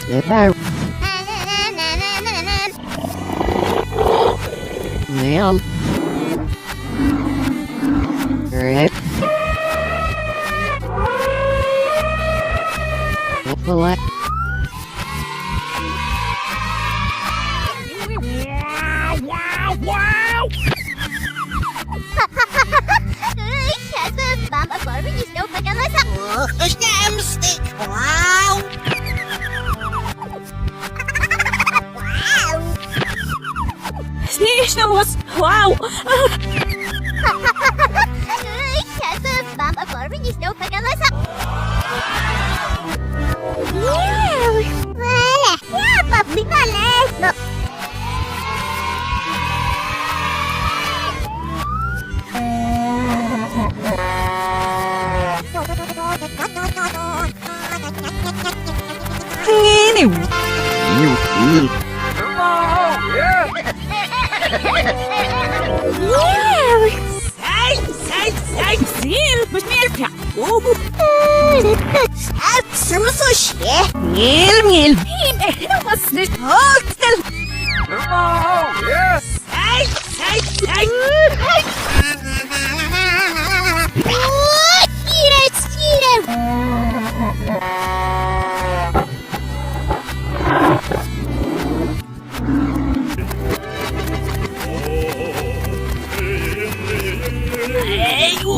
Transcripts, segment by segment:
Giraffe. Ma'am. Giraffe. What? Сейчас мама кормит и снова подалась. Ох, точно мстик. Вау! Смешно вас! Вау! Сейчас мама кормит и снова подалась. Валя, я побегала. Зин, посмерть! Самосущее. Миль! Was nicht?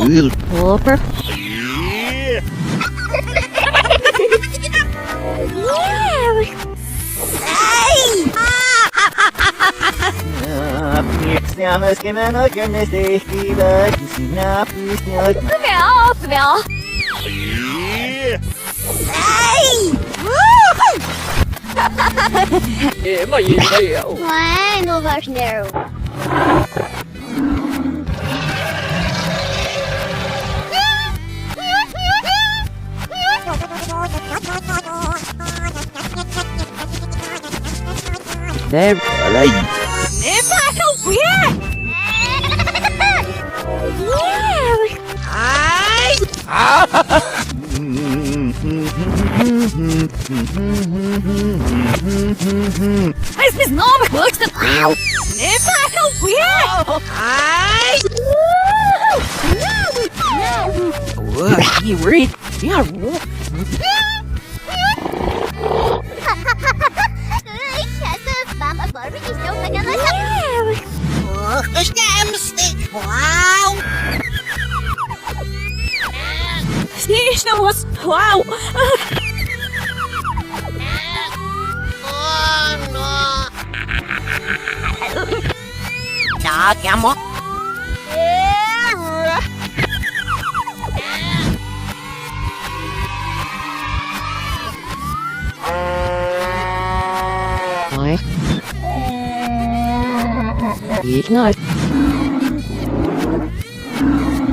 Will Popper. Wer? Ой, ну важнее. There, like. Hij is misnomen, hoogste vrouw. Nee, Paco, weer! What? You read? Yeah. Сейчас мама кормит и снова подалась. Ох, точно мстик. Вау! Смешно вас! Вау! Так, я мог. Why? He's not.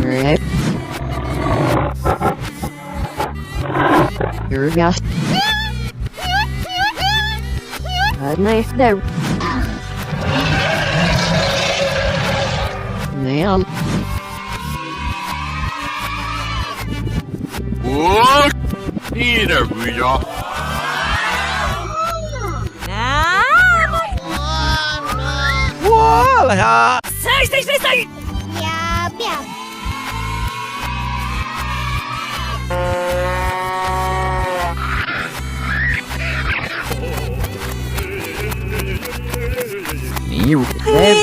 Giraffe. Giraffe. Nice there. Ma'am. 이래구요. 와라. Sai! Я. You there?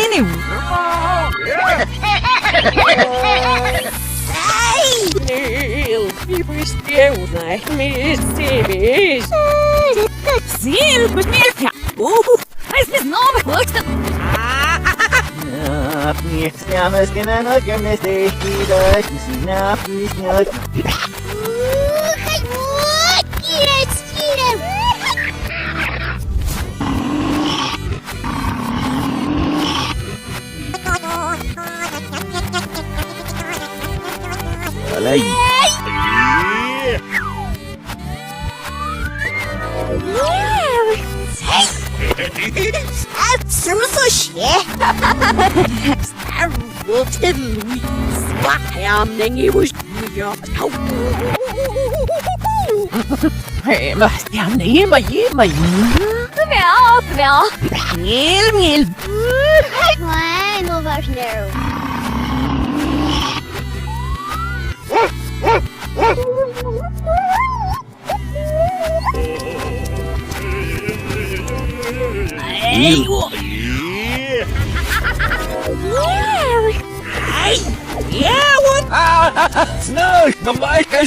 Zin, посмерть! Hij is misnomen, hoogste... Like. Самосущее. Старвотен Луис. Вахям не гибуш. Ja, nee, maar je, maar je. Wel. Heel. Why no was no? Hey, joh. Hey, ja, wat? Ah, snel, dan maak ik een